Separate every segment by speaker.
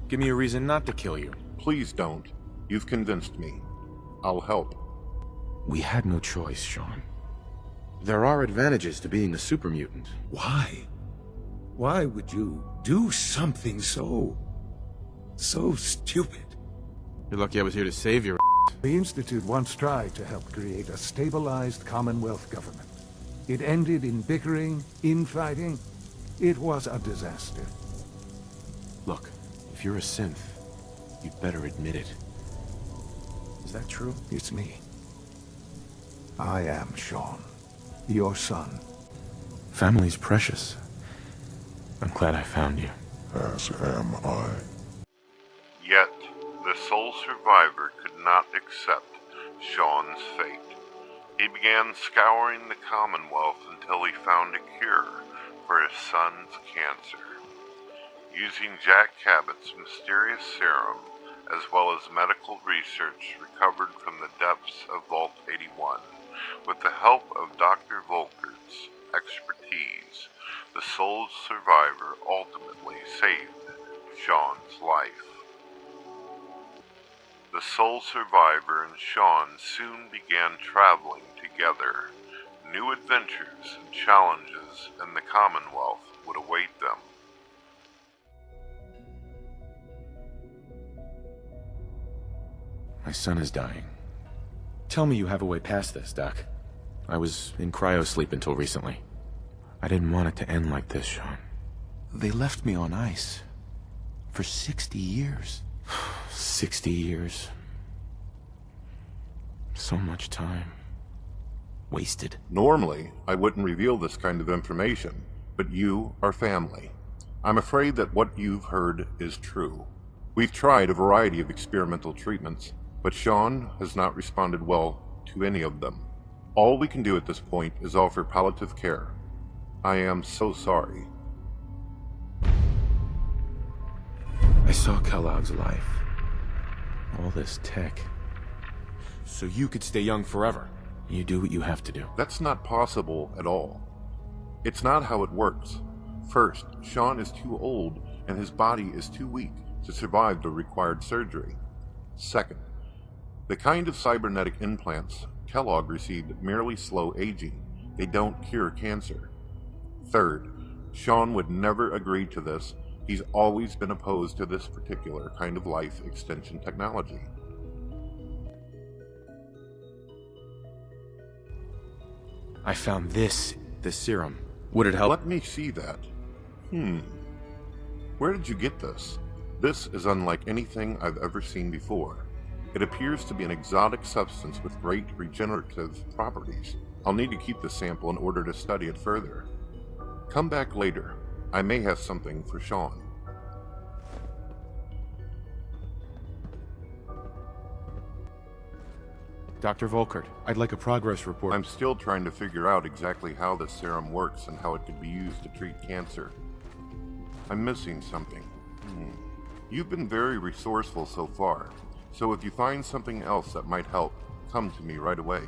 Speaker 1: Give me a reason not to kill you.
Speaker 2: Please don't. You've convinced me. I'll help.
Speaker 1: We had no choice, Shaun. There are advantages to being a super mutant.
Speaker 3: Why? Why would you do something so stupid?
Speaker 1: You're lucky I was here to save your
Speaker 3: The Institute once tried to help create a stabilized Commonwealth government. It ended in bickering, infighting. It was a disaster.
Speaker 1: Look, if you're a synth, you'd better admit it. Is that true?
Speaker 3: It's me. I am Shaun, your son.
Speaker 1: Family's precious. I'm glad I found you.
Speaker 4: As am I.
Speaker 2: Yet, the sole survivor could not accept Shaun's fate. He began scouring the Commonwealth until he found a cure for his son's cancer. Using Jack Cabot's mysterious serum, as well as medical research recovered from the depths of Vault 81, with the help of Dr. Volkert's expertise, the sole survivor ultimately saved Shaun's life. The sole survivor and Shaun soon began traveling together. New adventures and challenges in the Commonwealth would await them.
Speaker 1: My son is dying. Tell me you have a way past this, Doc. I was in cryosleep until recently. I didn't want it to end like this, Shaun. They left me on ice. For 60 years. 60 years. So much time. Wasted.
Speaker 2: Normally, I wouldn't reveal this kind of information, but you are family. I'm afraid that what you've heard is true. We've tried a variety of experimental treatments, but Shaun has not responded well to any of them. All we can do at this point is offer palliative care. I am so sorry.
Speaker 1: I saw Kellogg's life. All this tech. So you could stay young forever. You do what you have to do.
Speaker 2: That's not possible at all. It's not how it works. First, Shaun is too old and his body is too weak to survive the required surgery. Second, the kind of cybernetic implants Kellogg received merely slow aging. They don't cure cancer. Third, Shaun would never agree to this. He's always been opposed to this particular kind of life extension technology.
Speaker 1: I found this serum. Would it help?
Speaker 2: Let me see that. Where did you get this? This is unlike anything I've ever seen before. It appears to be an exotic substance with great regenerative properties. I'll need to keep this sample in order to study it further. Come back later. I may have something for Shaun.
Speaker 1: Dr. Volkert, I'd like a progress report.
Speaker 2: I'm still trying to figure out exactly how this serum works and how it could be used to treat cancer. I'm missing something. You've been very resourceful so far, so if you find something else that might help, come to me right away.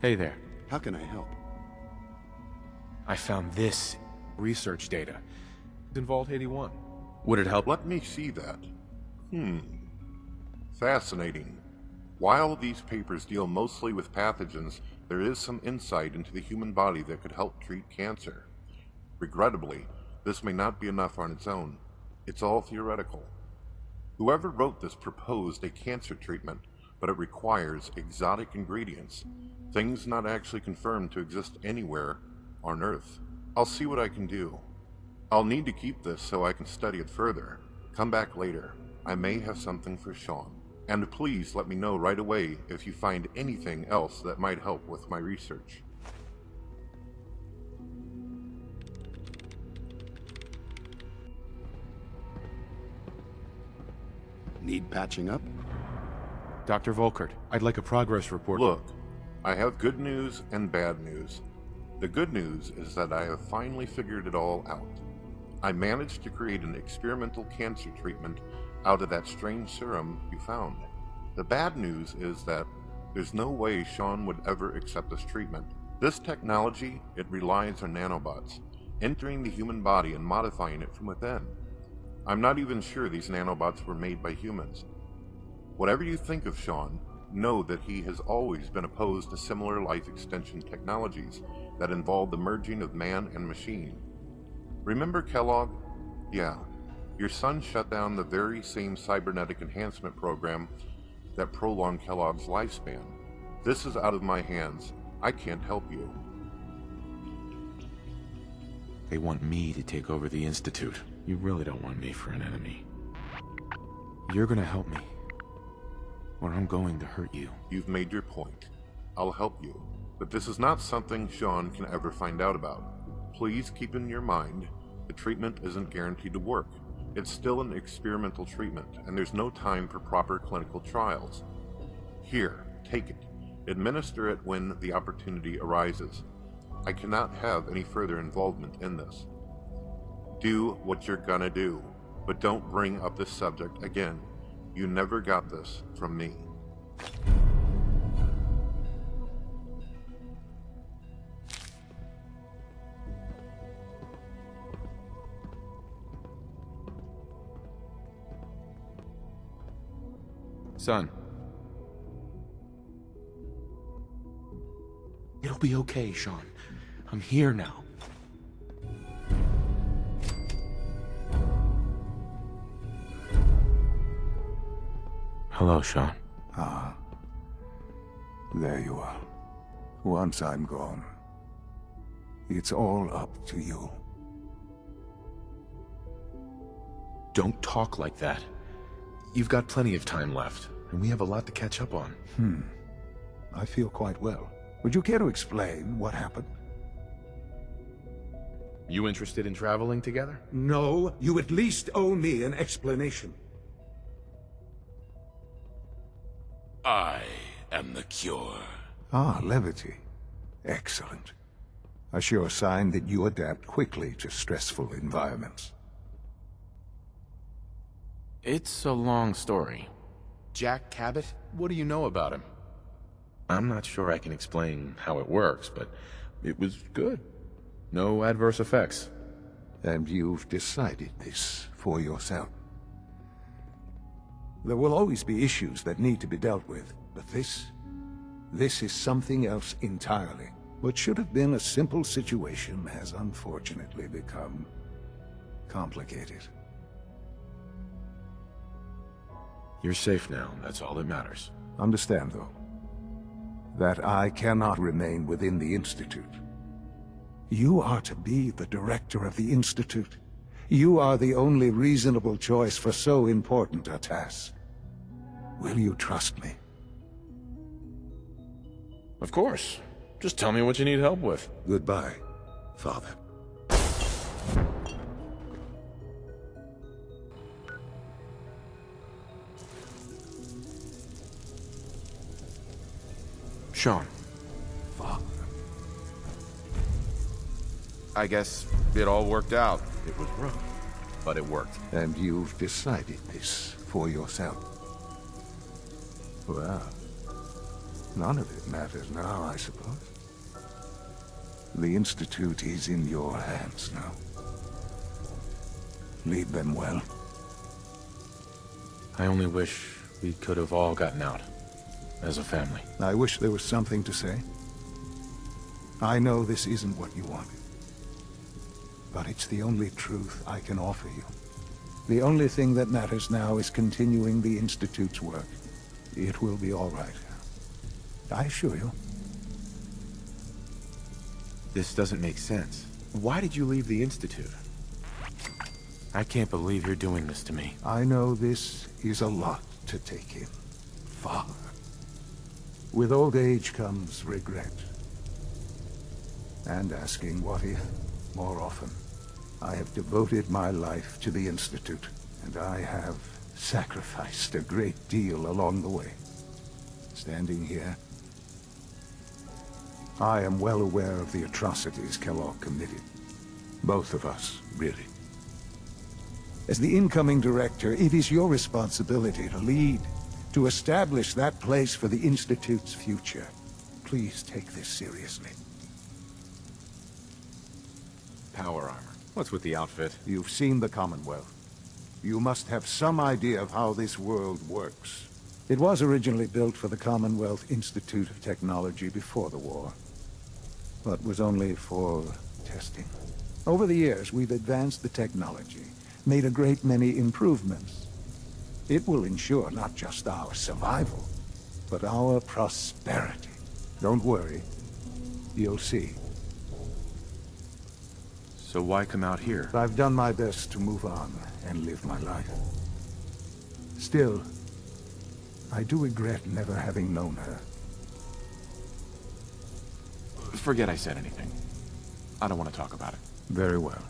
Speaker 1: Hey there.
Speaker 5: How can I help?
Speaker 1: I found this research data. It's in Vault 81. Would it help?
Speaker 2: Let me see that. Fascinating. While these papers deal mostly with pathogens, there is some insight into the human body that could help treat cancer. Regrettably, this may not be enough on its own. It's all theoretical. Whoever wrote this proposed a cancer treatment, but it requires exotic ingredients, things not actually confirmed to exist anywhere on Earth. I'll see what I can do. I'll need to keep this so I can study it further. Come back later. I may have something for Shaun. And please let me know right away if you find anything else that might help with my research.
Speaker 5: Need patching up?
Speaker 1: Dr. Volkert, I'd like a progress report.
Speaker 2: Look, I have good news and bad news. The good news is that I have finally figured it all out. I managed to create an experimental cancer treatment out of that strange serum you found. The bad news is that there's no way Shaun would ever accept this treatment. This technology, it relies on nanobots, entering the human body and modifying it from within. I'm not even sure these nanobots were made by humans. Whatever you think of Shaun, know that he has always been opposed to similar life extension technologies that involve the merging of man and machine. Remember Kellogg? Yeah, your son shut down the very same cybernetic enhancement program that prolonged Kellogg's lifespan. This is out of my hands. I can't help you.
Speaker 1: They want me to take over the Institute. You really don't want me for an enemy. You're gonna help me, or I'm going to hurt you.
Speaker 2: You've made your point. I'll help you. But this is not something Shaun can ever find out about. Please keep in your mind, the treatment isn't guaranteed to work. It's still an experimental treatment, and there's no time for proper clinical trials. Here, take it. Administer it when the opportunity arises. I cannot have any further involvement in this. Do what you're gonna do, but don't bring up this subject again. You never got this from me.
Speaker 1: Son. It'll be okay, Shaun. I'm here now. Hello, Shaun.
Speaker 3: Ah. There you are. Once I'm gone, it's all up to you.
Speaker 1: Don't talk like that. You've got plenty of time left, and we have a lot to catch up on.
Speaker 3: I feel quite well. Would you care to explain what happened?
Speaker 1: You interested in traveling together?
Speaker 6: No, you at least owe me an explanation.
Speaker 7: I am the cure.
Speaker 3: Ah, levity. Excellent. A sure sign that you adapt quickly to stressful environments.
Speaker 1: It's a long story. Jack Cabot? What do you know about him? I'm not sure I can explain how it works, but it was good. No adverse effects.
Speaker 3: And you've decided this for yourself. There will always be issues that need to be dealt with, but this is something else entirely. What should have been a simple situation has unfortunately become complicated.
Speaker 1: You're safe now, that's all that matters.
Speaker 3: Understand, though, that I cannot remain within the Institute. You are to be the director of the Institute. You are the only reasonable choice for so important a task. Will you trust me?
Speaker 1: Of course. Just tell me what you need help with.
Speaker 3: Goodbye, Father.
Speaker 1: Shaun.
Speaker 3: Father.
Speaker 1: I guess it all worked out. It was rough, but it worked.
Speaker 3: And you've decided this for yourself. Well, none of it matters now, I suppose. The Institute is in your hands now. Lead them well.
Speaker 1: I only wish we could have all gotten out. As a family.
Speaker 3: I wish there was something to say. I know this isn't what you wanted. But it's the only truth I can offer you. The only thing that matters now is continuing the Institute's work. It will be all right. I assure you.
Speaker 1: This doesn't make sense. Why did you leave the Institute? I can't believe you're doing this to me.
Speaker 3: I know this is a lot to take in. father. With old age comes regret. And asking what if more often. I have devoted my life to the Institute, and I have sacrificed a great deal along the way. Standing here, I am well aware of the atrocities Kellogg committed. Both of us, really. As the incoming director, it is your responsibility to lead, to establish that place for the Institute's future. Please take this seriously.
Speaker 1: Power armor. What's with the outfit?
Speaker 3: You've seen the Commonwealth. You must have some idea of how this world works. It was originally built for the Commonwealth Institute of Technology before the war, but was only for testing. Over the years, we've advanced the technology, made a great many improvements. It will ensure not just our survival, but our prosperity. Don't worry. You'll see.
Speaker 1: So why come out here?
Speaker 3: I've done my best to move on and live my life. Still, I do regret never having known her.
Speaker 1: Forget I said anything. I don't want to talk about it.
Speaker 3: Very well.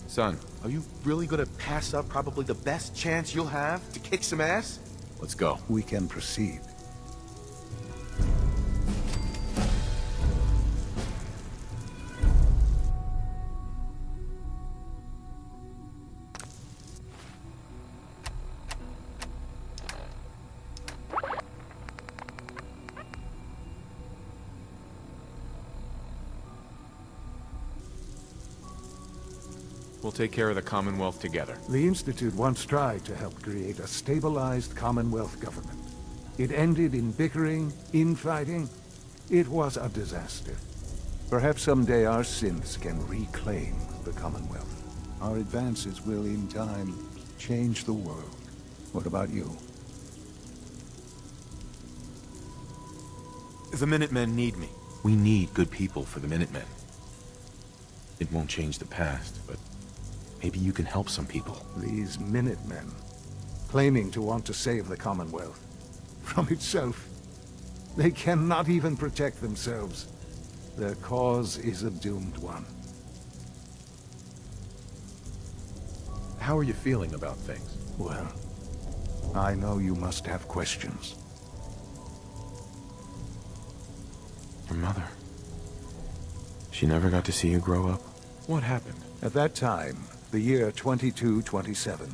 Speaker 1: Son,
Speaker 8: Are you really gonna pass up probably the best chance you'll have to kick some ass?
Speaker 1: let's go.
Speaker 3: We can proceed.
Speaker 1: We'll take care of the Commonwealth together.
Speaker 3: The Institute once tried to help create a stabilized Commonwealth government. It ended in bickering, infighting. It was a disaster. Perhaps someday our synths can reclaim the Commonwealth. Our advances will, in time, change the world. What about you?
Speaker 1: The Minutemen need me. We need good people for the Minutemen. It won't change the past, but maybe you can help some people.
Speaker 3: These Minutemen, claiming to want to save the Commonwealth from itself. They cannot even protect themselves. Their cause is a doomed one.
Speaker 1: How are you feeling about things?
Speaker 3: Well, I know you must have questions.
Speaker 1: Your mother. She never got to see you grow up. What happened?
Speaker 3: At that time, the year 2227,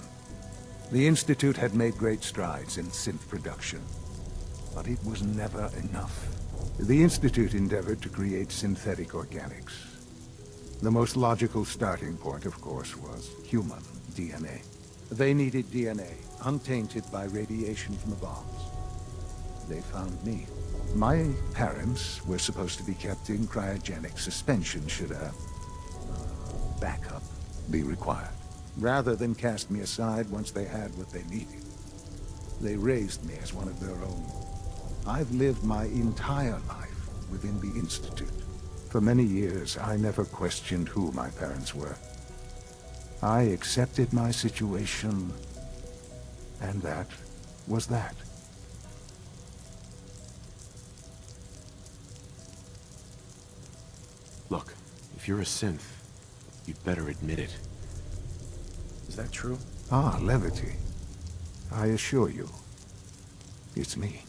Speaker 3: the Institute had made great strides in synth production. But it was never enough. The Institute endeavored to create synthetic organics. The most logical starting point, of course, was human DNA. They needed DNA, untainted by radiation from the bombs. They found me. My parents were supposed to be kept in cryogenic suspension should a backup be required, rather than cast me aside once they had what they needed. They raised me as one of their own. I've lived my entire life within the Institute. For many years, I never questioned who my parents were. I accepted my situation, and that was that.
Speaker 1: Look, if you're a synth, you'd better admit it. Is that true?
Speaker 3: Ah, levity. I assure you, it's me.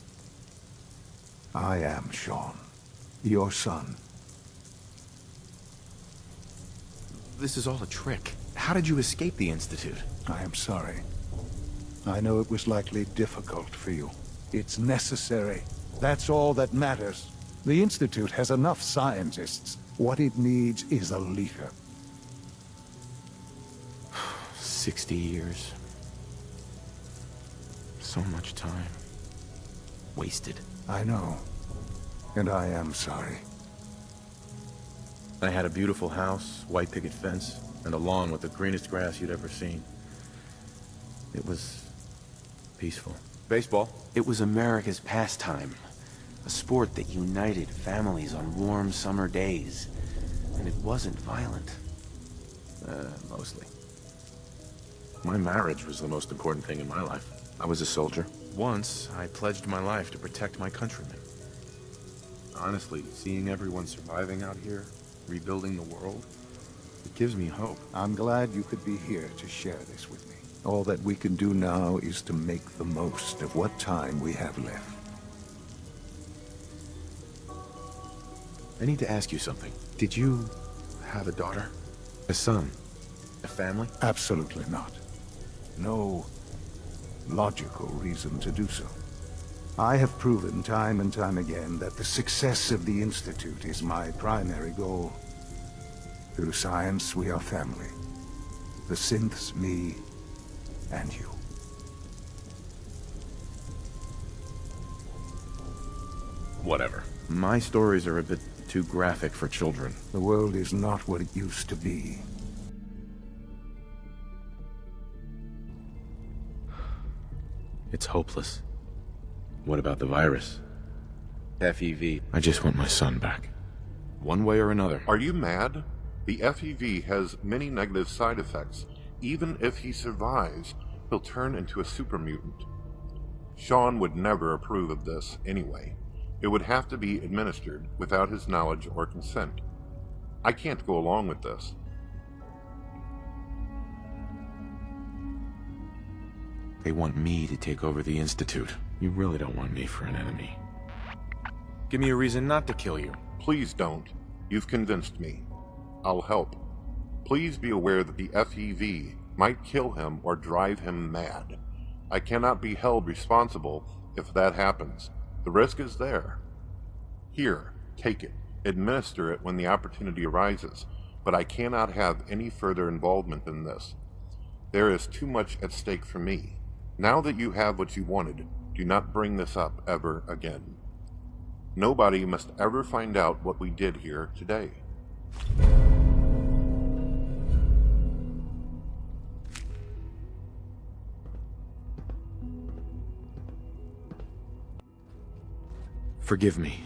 Speaker 3: I am Shaun, your son.
Speaker 1: This is all a trick. How did you escape the Institute?
Speaker 3: I am sorry. I know it was likely difficult for you. It's necessary. That's all that matters. The Institute has enough scientists. What it needs is a leader.
Speaker 1: 60 years. So much time. Wasted.
Speaker 3: I know. And I am sorry.
Speaker 1: I had a beautiful house, white picket fence, and a lawn with the greenest grass you'd ever seen. It was peaceful. Baseball? It was America's pastime. A sport that united families on warm summer days. And it wasn't violent. Mostly. My marriage was the most important thing in my life. I was a soldier. Once, I pledged my life to protect my countrymen. Honestly, seeing everyone surviving out here, rebuilding the world, it gives me hope.
Speaker 3: I'm glad you could be here to share this with me. All that we can do now is to make the most of what time we have left.
Speaker 1: I need to ask you something. Did you have a daughter? A son? A family?
Speaker 3: Absolutely not. No logical reason to do so. I have proven time and time again that the success of the Institute is my primary goal. Through science, we are family. The synths, me, and you.
Speaker 1: Whatever. My stories are a bit too graphic for children.
Speaker 3: The world is not what it used to be.
Speaker 1: It's hopeless. What about the virus? FEV. I just want my son back. One way or another.
Speaker 2: Are you mad? The FEV has many negative side effects. Even if he survives, he'll turn into a super mutant. Shaun would never approve of this anyway. It would have to be administered without his knowledge or consent. I can't go along with this.
Speaker 1: They want me to take over the Institute. You really don't want me for an enemy. Give me a reason not to kill you.
Speaker 2: Please don't. You've convinced me. I'll help. Please be aware that the FEV might kill him or drive him mad. I cannot be held responsible if that happens. The risk is there. Here, take it. Administer it when the opportunity arises, but I cannot have any further involvement in this. There is too much at stake for me. Now that you have what you wanted, do not bring this up ever again. Nobody must ever find out what we did here today.
Speaker 1: Forgive me.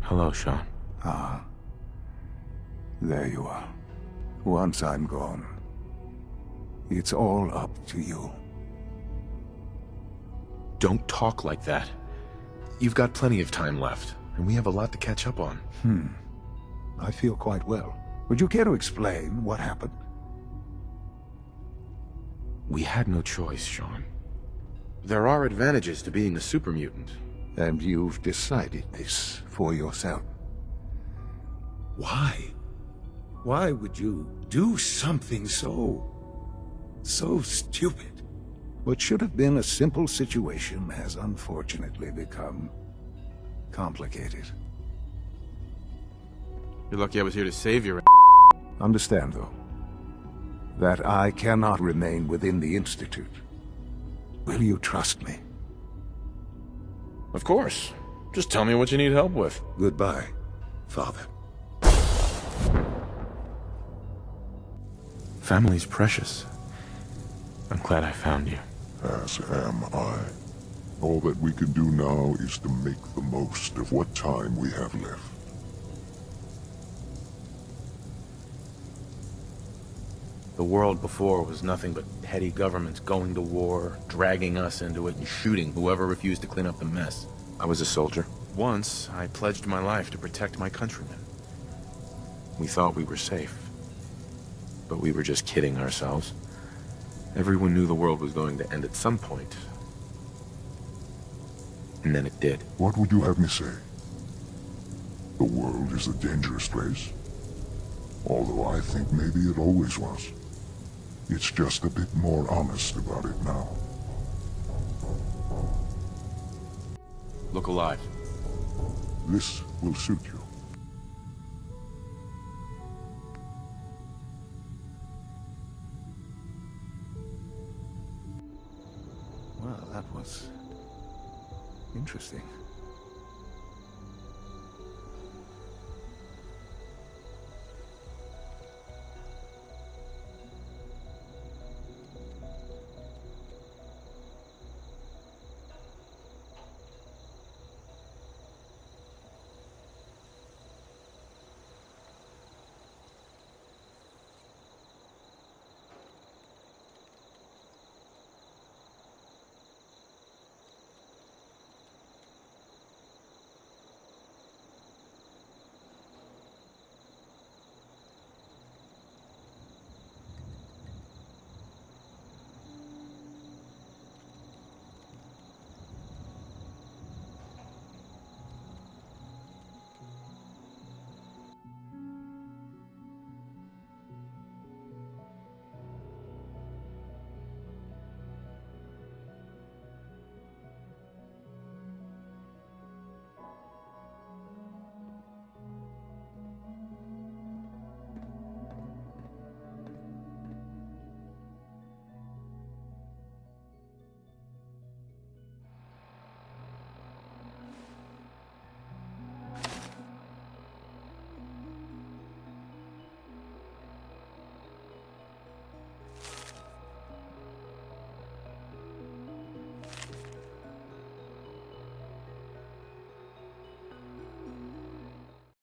Speaker 1: Hello, Shaun.
Speaker 3: Ah. There you are. Once I'm gone, it's all up to you.
Speaker 1: Don't talk like that. You've got plenty of time left, and we have a lot to catch up on.
Speaker 3: I feel quite well. Would you care to explain what happened?
Speaker 1: We had no choice, Shaun. There are advantages to being a super mutant.
Speaker 3: And you've decided this for yourself.
Speaker 6: Why? Why would you do something so stupid?
Speaker 3: What should have been a simple situation has unfortunately become complicated.
Speaker 1: You're lucky I was here to save your
Speaker 3: Understand, though, that I cannot remain within the Institute. Will you trust me?
Speaker 1: Of course. Just tell me what you need help with.
Speaker 3: Goodbye, Father.
Speaker 1: Family's precious. I'm glad I found you.
Speaker 4: As am I. All that we can do now is to make the most of what time we have left.
Speaker 1: The world before was nothing but petty governments going to war, dragging us into it, and shooting whoever refused to clean up the mess. I was a soldier. Once, I pledged my life to protect my countrymen. We thought we were safe. But we were just kidding ourselves. Everyone knew the world was going to end at some point. And then it did.
Speaker 4: What would you have me say? The world is a dangerous place. Although I think maybe it always was. It's just a bit more honest about it now.
Speaker 1: Look alive.
Speaker 4: This will suit you.
Speaker 3: Well, that was interesting.